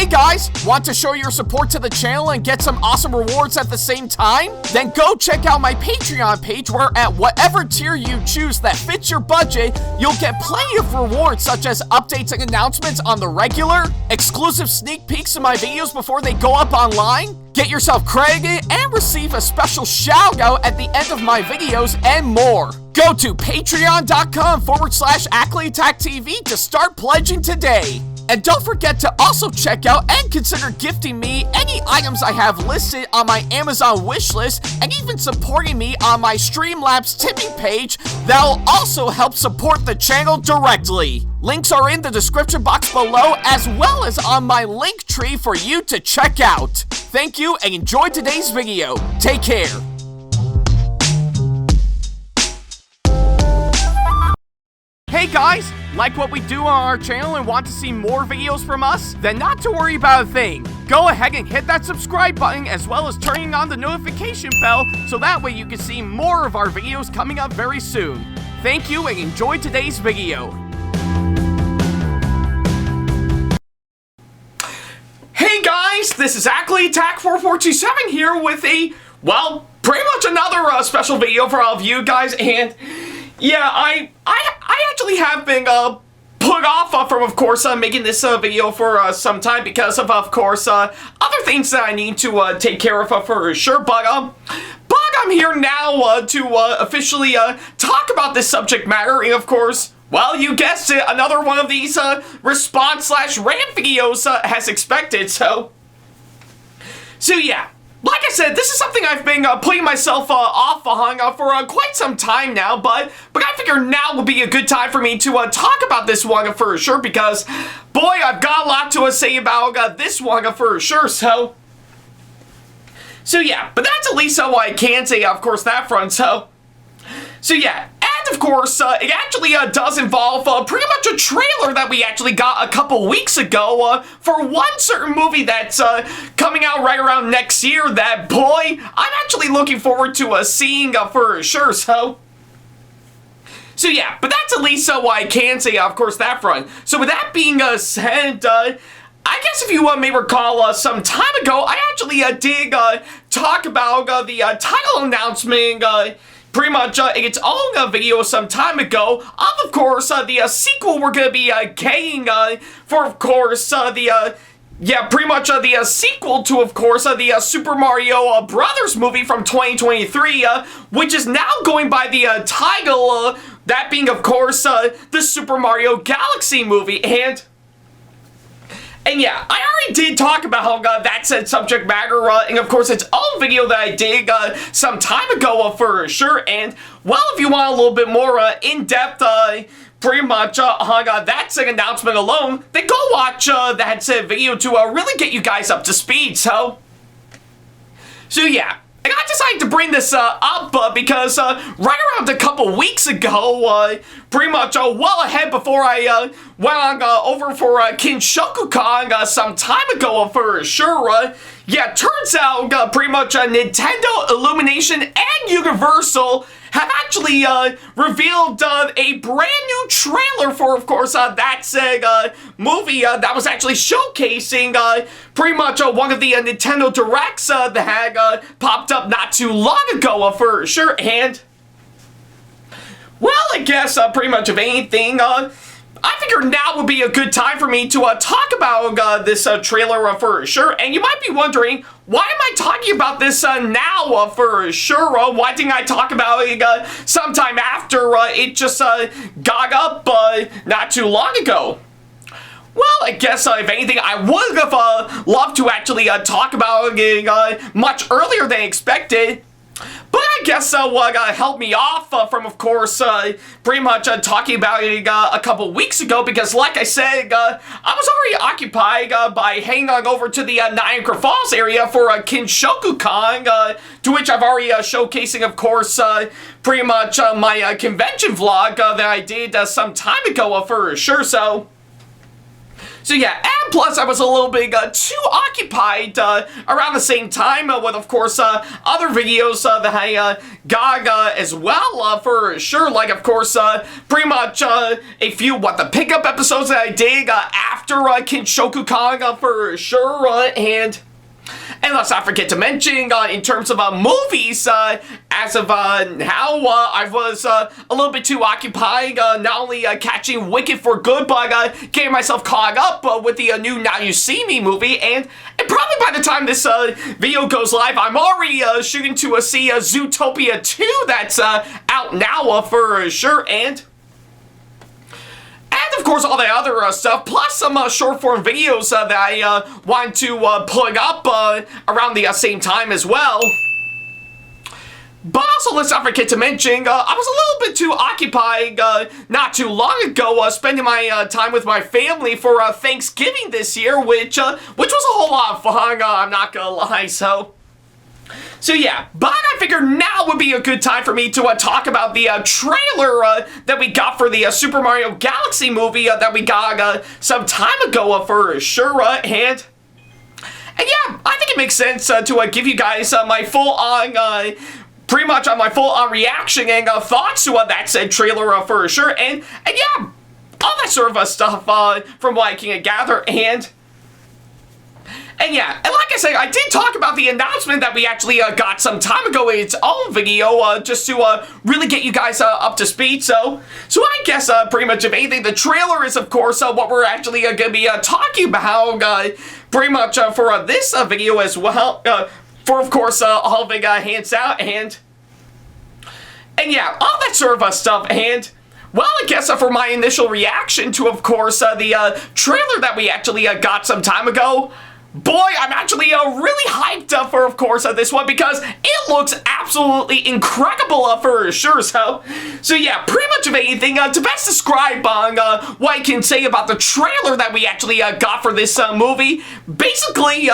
Hey guys, want to show your support to the channel and get some awesome rewards at the same time? Then go check out my Patreon page where at whatever tier you choose that fits your budget, you'll get plenty of rewards such as updates and announcements on the regular, exclusive sneak peeks of my videos before they go up online, get yourself credited, and receive a special shout out at the end of my videos and more. Go to patreon.com/AckleyAttack44227TV to start pledging today. And don't forget to also check out and consider gifting me any items I have listed on my Amazon wishlist and even supporting me on my Streamlabs tipping page that'll also help support the channel directly. Links are in the description box below as well as on my link tree for you to check out. Thank you and enjoy today's video. Take care. Hey guys, like what we do on our channel and want to see more videos from us? Then not to worry about a thing. Go ahead and hit that subscribe button as well as turning on the notification bell so that way you can see more of our videos coming up very soon. Thank you and enjoy today's video. Hey guys, this is AckleyAttack4427 here with a, well, pretty much another special video for all of you guys, and yeah, I actually have been put off from, of course, making this video for some time because of course, other things that I need to take care of for sure. But I'm here now to officially talk about this subject matter, and of course, well, you guessed it, another one of these response/rant videos as expected. So yeah. Like I said, this is something I've been putting myself off on for quite some time now, but I figure now would be a good time for me to talk about this one for sure, because, boy, I've got a lot to say about this one for sure, so yeah, but that's at least what I can say, of course, that front, so yeah. Of course, it actually does involve pretty much a trailer that we actually got a couple weeks ago for one certain movie that's coming out right around next year that, boy, I'm actually looking forward to seeing for sure, so yeah, but that's at least what I can say, of course, that front. So with that being said, I guess if you may recall, some time ago, I actually did talk about the title announcement pretty much in its own video some time ago of course, the sequel we're going to be getting for, of course, the sequel to, of course, the Super Mario Brothers movie from 2023, which is now going by the title, that being, of course, the Super Mario Galaxy movie, and yeah, I already did talk about how that said subject matter, and of course its own video that I did some time ago for sure, and well, if you want a little bit more in-depth, pretty much on that said announcement alone, then go watch that said video to really get you guys up to speed, so yeah. And I decided to bring this up because right around a couple weeks ago, pretty much well ahead before I went on over for Kinshoku-Con some time ago for sure, yeah, turns out pretty much Nintendo, Illumination, and Universal have actually revealed a brand new trailer for, of course, that said movie that was actually showcasing pretty much one of the Nintendo Directs that had popped up not too long ago for sure, and well, I guess pretty much of anything, I figured now would be a good time for me to talk about this trailer for sure, and you might be wondering, why am I talking about this now for sure? Why didn't I talk about it sometime after it just got up not too long ago? Well, I guess if anything, I would have loved to actually talk about it much earlier than expected. But I guess what held me off from, of course, pretty much talking about it a couple weeks ago, because like I said, I was already occupied by heading on over to the Niagara Falls area for Kinshoku-Con, to which I've already showcasing, of course, pretty much my convention vlog that I did some time ago for sure, so So yeah, and plus I was a little bit too occupied around the same time with, of course, other videos that I got as well, for sure. Like, of course, pretty much a few, the pickup episodes that I did after Kinshoku Kong, for sure, and let's not forget to mention, in terms of movies, as of now, I was a little bit too occupied, not only catching Wicked for good, but getting myself caught up with the new Now You See Me movie, and probably by the time this video goes live, I'm already shooting to see Zootopia 2 that's out now, for sure, and of course, all the other stuff, plus some short-form videos that I want to put up around the same time as well. But also, let's not forget to mention, I was a little bit too occupied not too long ago, spending my time with my family for Thanksgiving this year, which was a whole lot of fun, I'm not gonna lie, So yeah, but I figured now would be a good time for me to talk about the trailer that we got for the Super Mario Galaxy movie that we got some time ago, for sure, and yeah, I think it makes sense to give you guys my full-on, pretty much my full-on reaction and thoughts to that said trailer, for sure, and yeah, all that sort of stuff from what I can gather, and yeah, and like I say, I did talk about the announcement that we actually got some time ago in its own video, just to really get you guys up to speed. So I guess pretty much, if anything, the trailer is, of course, what we're actually going to be talking about, pretty much for this video as well, for, of course, all big hands out, and yeah, all that sort of stuff, and well, I guess for my initial reaction to, of course, the trailer that we actually got some time ago, boy, I'm actually really hyped for, of course, this one, because it looks absolutely incredible, for sure. So yeah, pretty much of anything, to best describe what I can say about the trailer that we actually got for this movie, basically,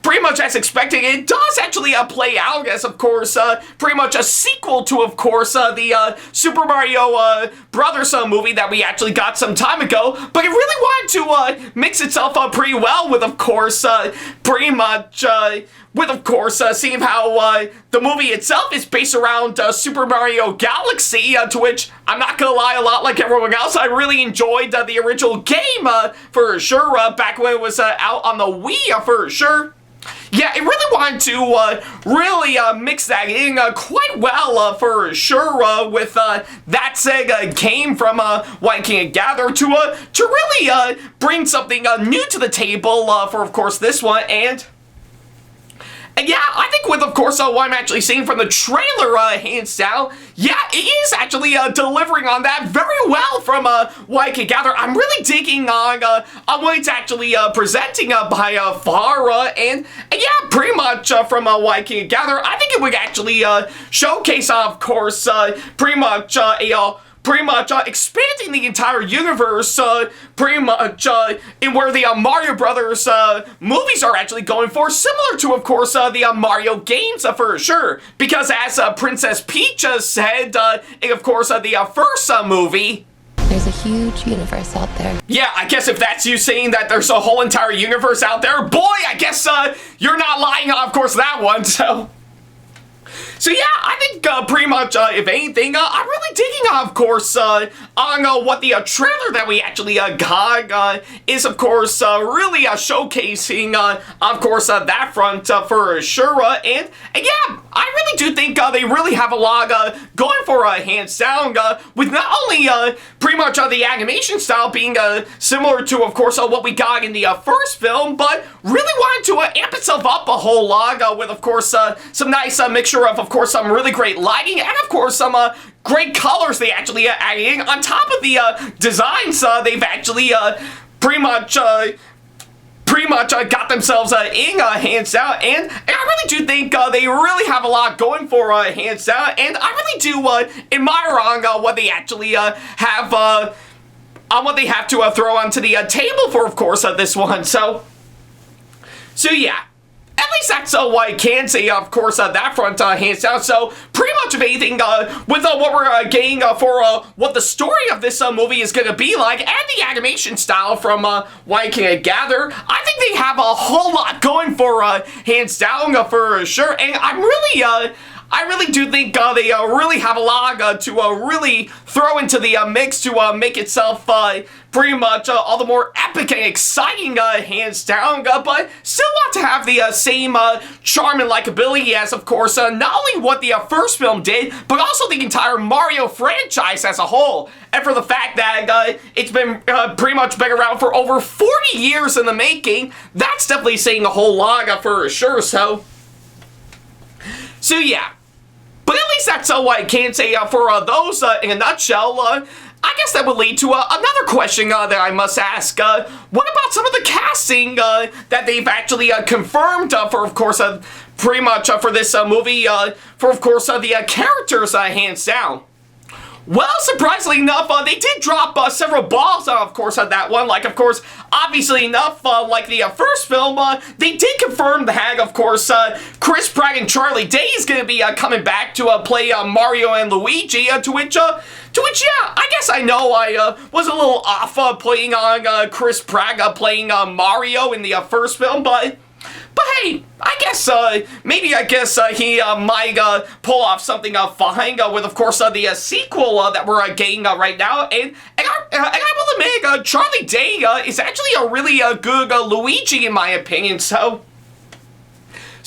pretty much as expected, it does actually play out as, of course, pretty much a sequel to, of course, the Super Mario Brothers movie that we actually got some time ago, but it really wanted to mix itself up pretty well with, of course, pretty much, with, of course, seeing how the movie itself is based around Super Mario Galaxy, to which, I'm not gonna lie, a lot like everyone else, I really enjoyed the original game, for sure, back when it was out on the Wii, for sure. Yeah, it really wanted to really mix that in quite well, for sure, with that said game from what I can gather to really bring something new to the table for, of course, this one, and yeah, I think with, of course, what I'm actually seeing from the trailer, hands down, yeah, it is actually delivering on that very well from what I can gather. I'm really digging on what it's actually presenting by far, and yeah, pretty much from what I can gather, I think it would actually showcase, of course, pretty much expanding the entire universe, pretty much in where the Mario Brothers movies are actually going for, similar to, of course, the Mario games, for sure. Because as Princess Peach said in, of course, the first movie, there's a huge universe out there. Yeah, I guess if that's you saying that there's a whole entire universe out there, boy, I guess you're not lying on, of course, that one, So yeah, I think pretty much, if anything, I'm really digging, of course, on what the trailer that we actually got is, of course, really showcasing, of course, that front for sure, and yeah, I really do think they really have a lot going for hands down, with not only pretty much the animation style being similar to, of course, what we got in the first film, but really wanted to amp itself up a whole lot with, of course, some nice mixture of course, some really great lighting, and of course, some great colors they actually adding on top of the designs they've actually pretty much got themselves in hands down, and I really do think they really have a lot going for hands down, and I really do admire on what they actually have on what they have to throw onto the table for, of course, this one. So yeah. And least that's what I can say, of course, that front, hands down. So, pretty much of anything, with what we're getting for what the story of this movie is going to be like, and the animation style from what I can gather, I think they have a whole lot going for, hands down, for sure. And I really do think they really have a lot to really throw into the mix to make itself pretty much all the more epic and exciting, hands down, but still want to have the same charm and likability as, of course, not only what the first film did, but also the entire Mario franchise as a whole. And for the fact that it's been pretty much been around for over 40 years in the making, that's definitely saying a whole lot for sure, so yeah. But at least that's what I can say for those in a nutshell. I guess that would lead to another question that I must ask. What about some of the casting that they've actually confirmed for, of course, pretty much for this movie, for, of course, the characters, hands down? Well, surprisingly enough, they did drop several balls, of course, on that one. Like, of course, obviously enough, like the first film, they did confirm that, of course, Chris Pratt and Charlie Day is going to be coming back to play Mario and Luigi, to which, yeah, I guess I know I was a little off playing on Chris Pratt playing Mario in the first film, but hey, I guess, maybe he might pull off something fine with, of course, the sequel that we're getting right now. And I will admit, Charlie Day is actually a really good Luigi, in my opinion, So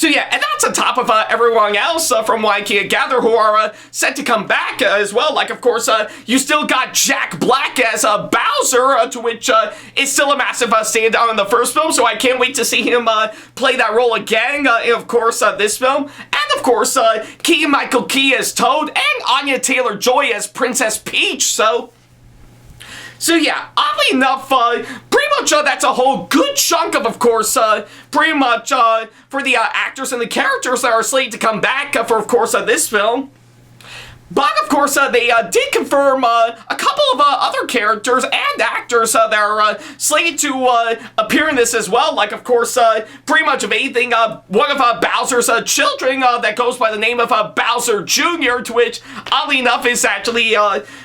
yeah, and that's on top of everyone else from what I can gather who are set to come back as well. Like, of course, you still got Jack Black as Bowser, to which is still a massive standout in the first film, so I can't wait to see him play that role again in, of course, this film. And, of course, Keegan-Michael Key as Toad, and Anya Taylor-Joy as Princess Peach, So yeah, oddly enough, pretty much that's a whole good chunk of course, pretty much for the actors and the characters that are slated to come back for, of course, this film. But, of course, they did confirm a couple of other characters and actors that are slated to appear in this as well. Like, of course, pretty much of anything, one of Bowser's children that goes by the name of Bowser Jr., to which, oddly enough, is actually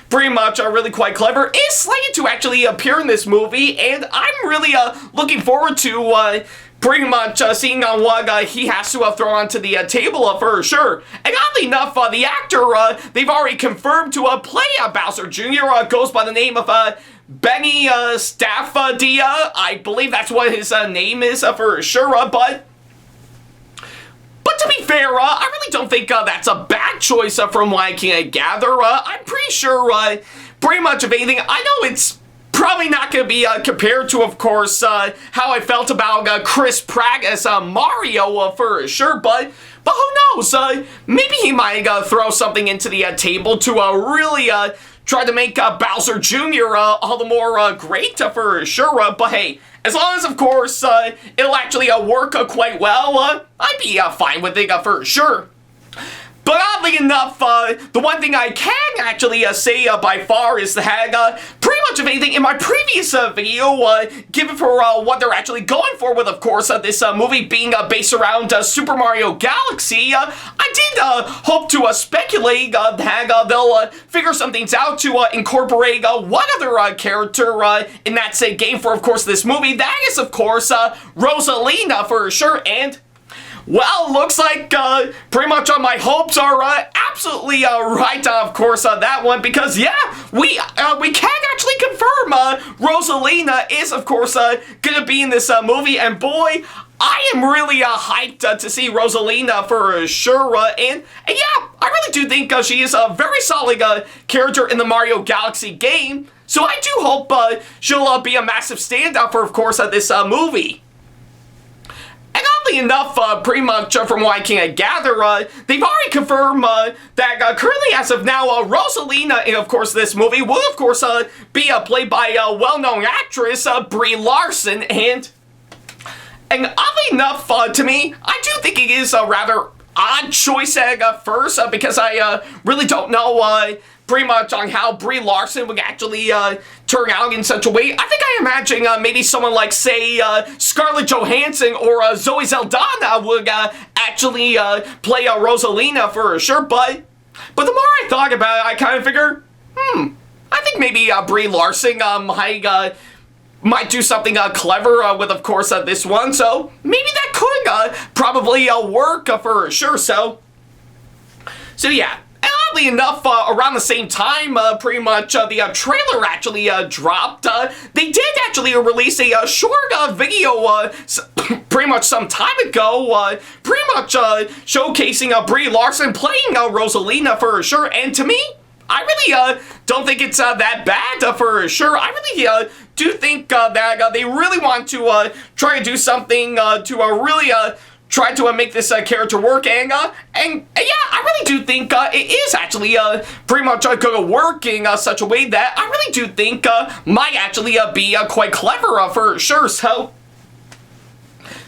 pretty much really quite clever, is slated to actually appear in this movie, and I'm really looking forward to pretty much seeing what he has to throw onto the table for sure. And oddly enough, the actor they've already confirmed to play Bowser Jr. Goes by the name of Benny Staffadia. I believe that's what his name is for sure, but to be fair, I really don't think that's a bad choice from what I can gather. I'm pretty sure pretty much of anything, I know it's probably not going to be compared to, of course, how I felt about Chris Pratt as Mario for sure, but who knows? Maybe he might throw something into the table to really try to make Bowser Jr. All the more great for sure. But hey, as long as, of course, it'll actually work quite well, I'd be fine with it for sure. But oddly enough, the one thing I can actually say by far is that pretty much of anything in my previous video, given for what they're actually going for with, of course, this movie being based around Super Mario Galaxy, I did hope to speculate that they'll figure some things out to incorporate one other character in that same game for, of course, this movie. That is, of course, Rosalina for sure, and well, looks like pretty much my hopes are absolutely right, of course, on that one, because yeah, we can actually confirm Rosalina is, of course, gonna be in this movie, and boy, I am really hyped to see Rosalina for sure, and yeah, I really do think she is a very solid character in the Mario Galaxy game, so I do hope she'll be a massive standout for, of course, this movie. And oddly enough, pretty much from what I can gather, they've already confirmed that currently, as of now, Rosalina in, of course, this movie will, of course, be played by well-known actress Brie Larson, and oddly enough, to me, I do think it is rather odd choice at first because I really don't know pretty much on how Brie Larson would actually turn out in such a way. I think I imagine maybe someone like, say, Scarlett Johansson or Zoe Saldana would actually play Rosalina for sure, but the more I thought about it, I kind of figure, I think maybe Brie Larson might do something clever with, of course, this one, so maybe that could probably work for sure, so yeah. And oddly enough, around the same time, pretty much the trailer actually dropped. They did actually release a short video pretty much some time ago, pretty much showcasing Brie Larson playing Rosalina for sure, and to me, I really don't think it's that bad for sure. I really do think that they really want to try to do something to really try to make this character work, and yeah, I really do think it is actually pretty much going to work in such a way that I really do think might actually be quite clever for sure, so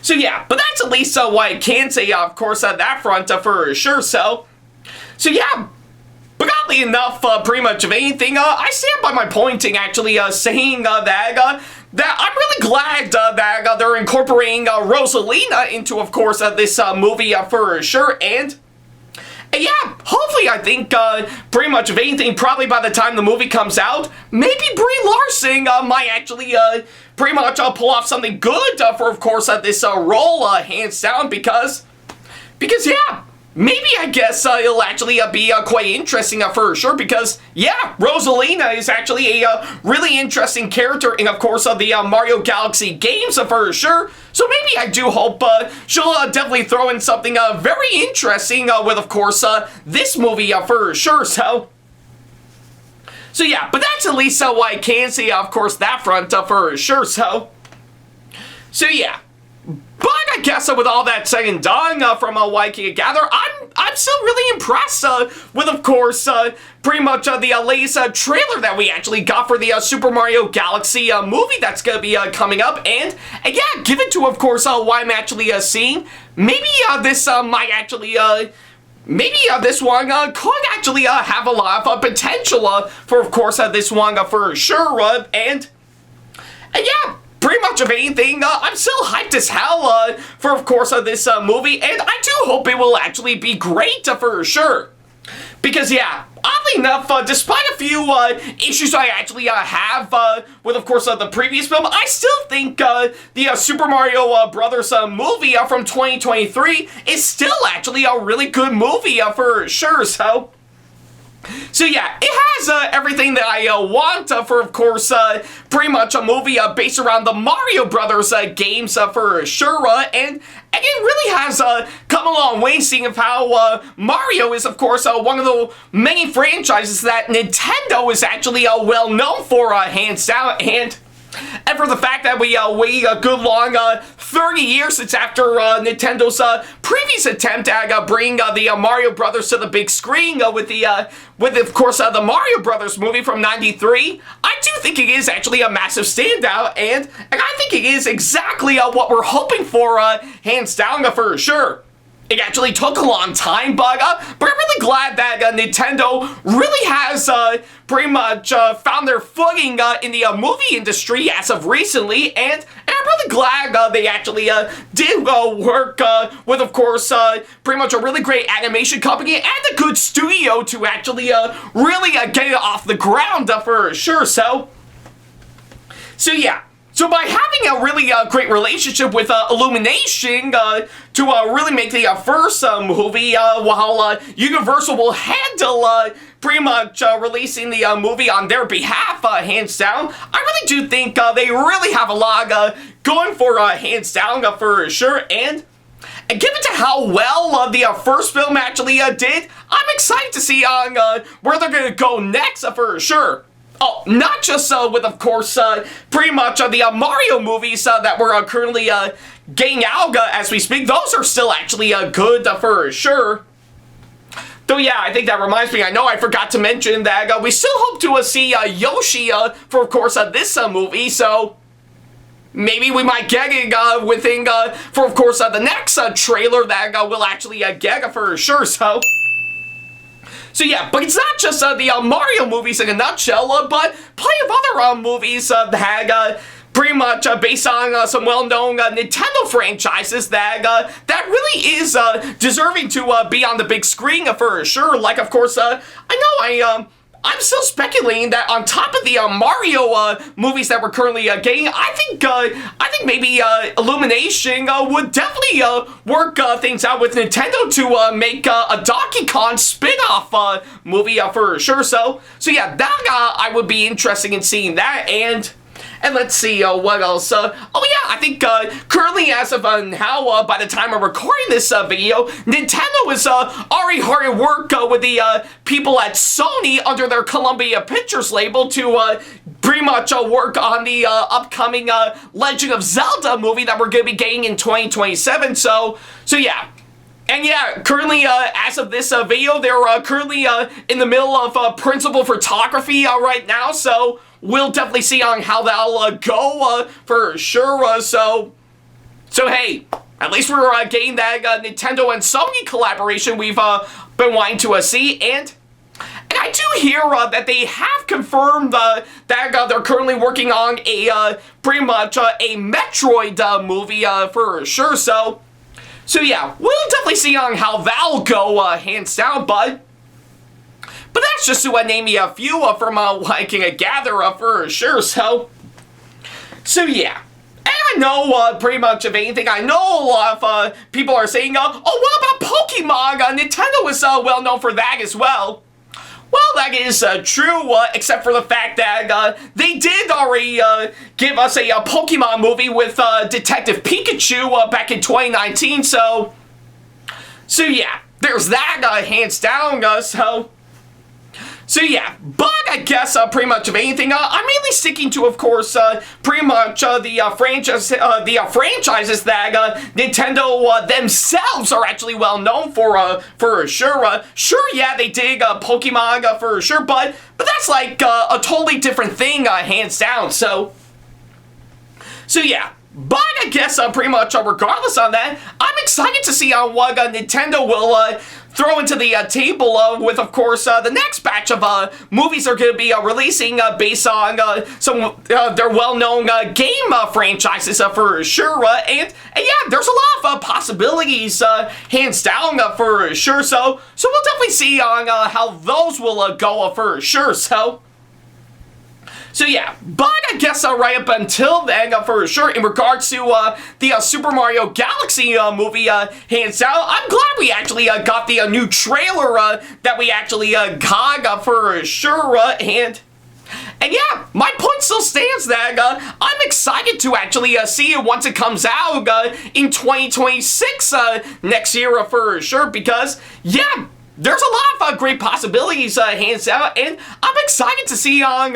yeah, but that's at least what I can say, of course, on that front for sure, so yeah. But oddly enough, pretty much of anything, I stand by my pointing, actually saying that I'm really glad that they're incorporating Rosalina into, of course, this movie for sure, and yeah, hopefully I think pretty much of anything, probably by the time the movie comes out, maybe Brie Larson might actually pretty much pull off something good for, of course, this role, hands down, because yeah, maybe I guess it'll actually be quite interesting for sure, because yeah, Rosalina is actually a really interesting character in, of course, the Mario Galaxy games for sure. So maybe I do hope she'll definitely throw in something very interesting with, of course, this movie for sure. So yeah, but that's at least what I can say, of course, that front for sure. So yeah. But I guess with all that said and done from what I can gather, I'm still really impressed with, of course, pretty much the latest trailer that we actually got for the Super Mario Galaxy movie that's going to be coming up. And yeah, given to, of course, what I'm actually seeing, maybe this might actually... maybe this one could actually have a lot of potential for, of course, this one for sure. And yeah, pretty much of anything, I'm still hyped as hell for, of course, this movie, and I do hope it will actually be great for sure. Because, yeah, oddly enough, despite a few issues I actually have with, of course, the previous film, I still think the Super Mario Brothers movie from 2023 is still actually a really good movie for sure, So yeah, it has everything that I want for, of course, pretty much a movie based around the Mario Brothers games for sure, and it really has come a long way, seeing of how Mario is, of course, one of the many franchises that Nintendo is actually well known for, hands down, and for the fact that we wait a good long 30 years since after Nintendo's previous attempt at bringing the Mario Brothers to the big screen with of course the Mario Brothers movie from '93, I do think it is actually a massive standout, and I think it is exactly what we're hoping for, hands down for sure. It actually took a long time, but I'm really glad that Nintendo really has pretty much found their footing in the movie industry as of recently, and I'm really glad they actually did work with, of course, pretty much a really great animation company and a good studio to actually really get it off the ground for sure. So yeah. So by having a really great relationship with Illumination to really make the first movie, while Universal will handle pretty much releasing the movie on their behalf, hands down, I really do think they really have a lot going for hands down for sure. And given to how well the first film actually did, I'm excited to see where they're going to go next for sure. Oh, not just with, of course, pretty much the Mario movies that we're currently getting out as we speak. Those are still actually good for sure. Though, yeah, I think that reminds me, I know I forgot to mention that we still hope to see Yoshi for, of course, this movie. So maybe we might get it within, for of course, the next trailer that we'll actually get for sure, so yeah, but it's not just the Mario movies in a nutshell, but plenty of other movies that pretty much based on some well-known Nintendo franchises that really is deserving to be on the big screen for sure. Like, of course, I'm still speculating that on top of the Mario movies that we're currently getting, I think maybe Illumination would definitely work things out with Nintendo to make a Donkey Kong spin-off movie for sure. So yeah, that I would be interested in seeing that. And let's see, what else? Oh yeah, I think currently, as of now, by the time I'm recording this video, Nintendo is already hard at work with the people at Sony under their Columbia Pictures label to pretty much work on the upcoming Legend of Zelda movie that we're going to be getting in 2027. So yeah. And yeah, currently, as of this video, they're currently in the middle of principal photography right now, so we'll definitely see on how that'll go for sure. So hey, at least we're getting that Nintendo and Sony collaboration we've been wanting to see, and I do hear that they have confirmed that they're currently working on a pretty much a Metroid movie for sure. So yeah, we'll definitely see on how that'll go, hands down, but that's just to name me a few from what I can gather for sure. So yeah. And I know pretty much of anything. I know a lot of people are saying, oh, what about Pokemon? Nintendo is well known for that as well. Well, that is true, except for the fact that they did already give us a Pokemon movie with Detective Pikachu back in 2019, so yeah, there's that, hands down, so yeah, but I guess pretty much of anything, I'm mainly sticking to, of course, pretty much the franchises that Nintendo themselves are actually well known for sure. Sure, yeah, they did Pokemon for sure, but that's like a totally different thing, hands down. So yeah. But I guess pretty much regardless on that, I'm excited to see what Nintendo will throw into the table with, of course, the next batch of movies they're going to be releasing based on some their well-known game franchises for sure. And yeah, there's a lot of possibilities, hands down, for sure. So we'll definitely see on how those will go for sure. So yeah, but I guess right up until then, for sure, in regards to the Super Mario Galaxy movie, hands down, I'm glad we actually got the new trailer that we actually got for sure, and yeah, my point still stands that I'm excited to actually see it once it comes out in 2026 next year for sure, because yeah, there's a lot of great possibilities, hands down, and I'm excited to see on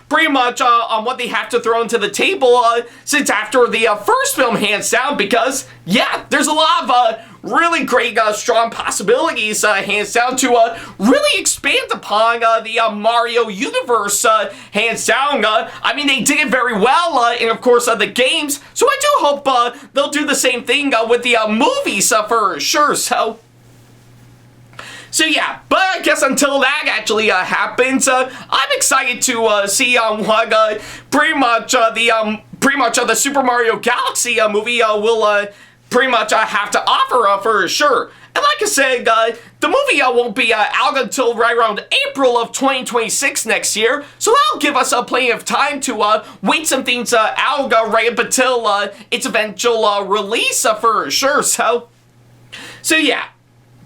pretty much on what they have to throw into the table since after the first film, hands down, because yeah, there's a lot of really great, strong possibilities, hands down, to really expand upon the Mario universe, hands down. I mean, they did it very well in, of course, the games, so I do hope they'll do the same thing with the movies for sure. So yeah, but I guess until that actually happens, I'm excited to see what pretty much the Super Mario Galaxy movie will pretty much have to offer for sure. And like I said, the movie won't be out until right around April of 2026 next year, so that'll give us plenty of time to wait some things out right up until its eventual release for sure. So yeah.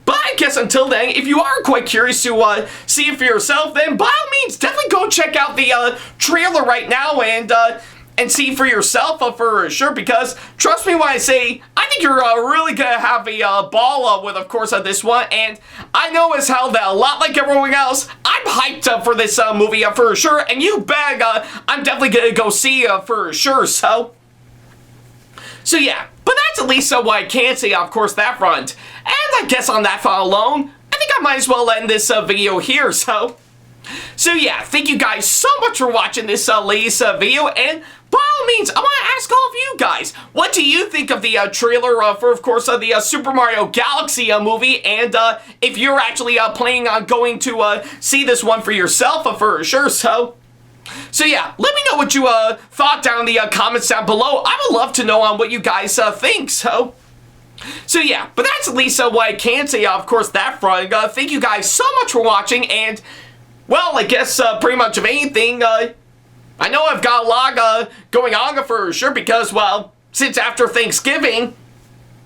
But I guess until then, if you are quite curious to see it for yourself, then by all means, definitely go check out the trailer right now and see for yourself for sure, because trust me when I say, I think you're really going to have a ball with, of course, this one, and I know as hell that a lot like everyone else, I'm hyped for this movie for sure, and you bet I'm definitely going to go see for sure, so yeah. But that's at least what I can say, of course, that front. And I guess on that front alone, I think I might as well end this video here, so yeah, thank you guys so much for watching this latest video, and by all means, I want to ask all of you guys, what do you think of the trailer for, of course, the Super Mario Galaxy movie, and if you're actually planning on going to see this one for yourself for sure, so yeah, let me know what you thought down in the comments down below. I would love to know on what you guys think, so yeah, but that's at least what I can say, of course, that front. Thank you guys so much for watching, and, well, I guess pretty much of anything, I know I've got a lot going on for sure because, well, since after Thanksgiving,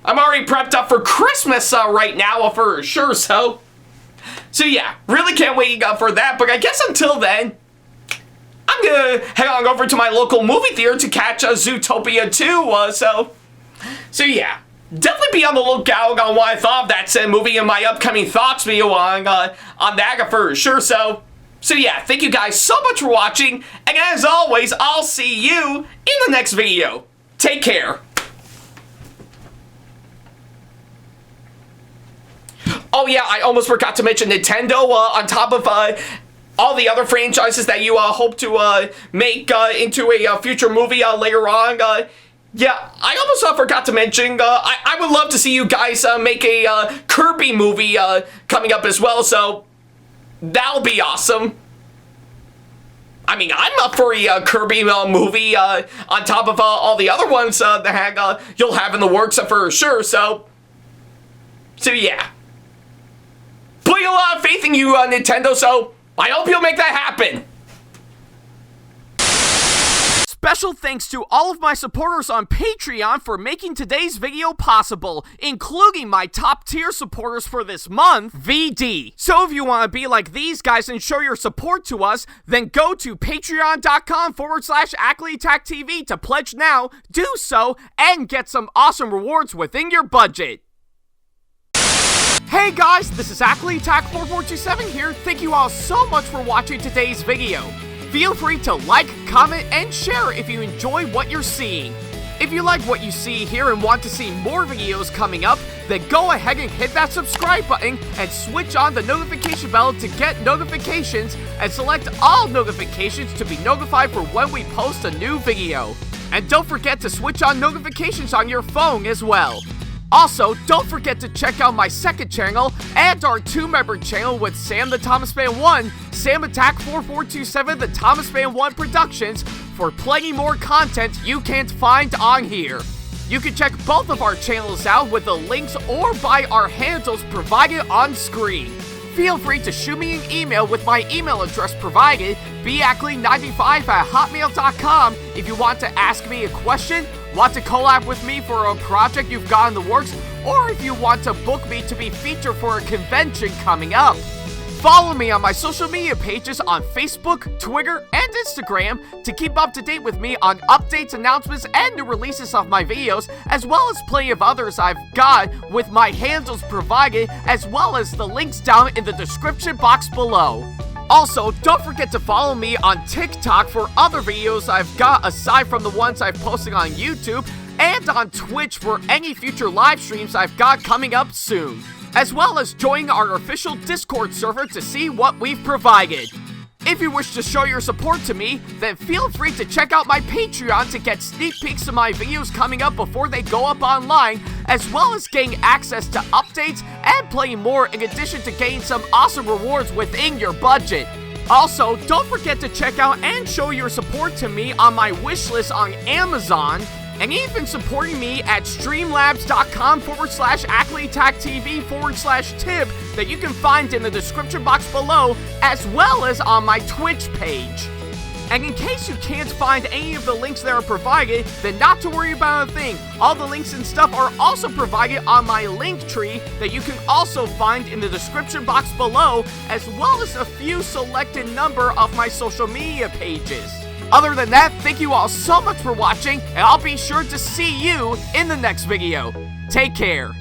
I'm already prepped up for Christmas right now for sure, so yeah, really can't wait for that, but I guess until then, I'm gonna head on over to my local movie theater to catch Zootopia 2, so yeah, definitely be on the lookout on what I thought of that said movie in my upcoming thoughts video on that for sure, so yeah, thank you guys so much for watching, and as always, I'll see you in the next video. Take care. Oh yeah, I almost forgot to mention Nintendo, on top of all the other franchises that you hope to make into a future movie later on. Yeah, I almost forgot to mention, I would love to see you guys make a Kirby movie coming up as well, so that'll be awesome. I mean, I'm up for a Kirby movie on top of all the other ones that you'll have in the works for sure, so yeah. Putting a lot of faith in you, Nintendo, so I hope you'll make that happen. Special thanks to all of my supporters on Patreon for making today's video possible, including my top tier supporters for this month, VD. So if you want to be like these guys and show your support to us, then go to patreon.com/AckleyTackTV to pledge now, do so, and get some awesome rewards within your budget. Hey guys, this is AckleyTack4427 here. Thank you all so much for watching today's video. Feel free to like, comment, and share if you enjoy what you're seeing. If you like what you see here and want to see more videos coming up, then go ahead and hit that subscribe button and switch on the notification bell to get notifications, and select all notifications to be notified for when we post a new video. And don't forget to switch on notifications on your phone as well. Also, don't forget to check out my second channel and our 2-member channel with Sam the Thomas Fan 1, SamAttack4427TheThomasFan1 Productions, for plenty more content you can't find on here. You can check both of our channels out with the links or by our handles provided on screen. Feel free to shoot me an email with my email address provided, backley95@hotmail.com, if you want to ask me a question, want to collab with me for a project you've got in the works, or if you want to book me to be featured for a convention coming up. Follow me on my social media pages on Facebook, Twitter, and Instagram to keep up to date with me on updates, announcements, and new releases of my videos, as well as plenty of others I've got with my handles provided, as well as the links down in the description box below. Also, don't forget to follow me on TikTok for other videos I've got aside from the ones I've posted on YouTube, and on Twitch for any future live streams I've got coming up soon, as well as join our official Discord server to see what we've provided. If you wish to show your support to me, then feel free to check out my Patreon to get sneak peeks of my videos coming up before they go up online, as well as getting access to updates and playing more, in addition to getting some awesome rewards within your budget. Also, don't forget to check out and show your support to me on my wishlist on Amazon, and even supporting me at streamlabs.com/AckleyTackTV/tip that you can find in the description box below, as well as on my Twitch page. And in case you can't find any of the links that are provided, then not to worry about a thing. All the links and stuff are also provided on my link tree that you can also find in the description box below, as well as a few selected number of my social media pages. Other than that, thank you all so much for watching, and I'll be sure to see you in the next video. Take care.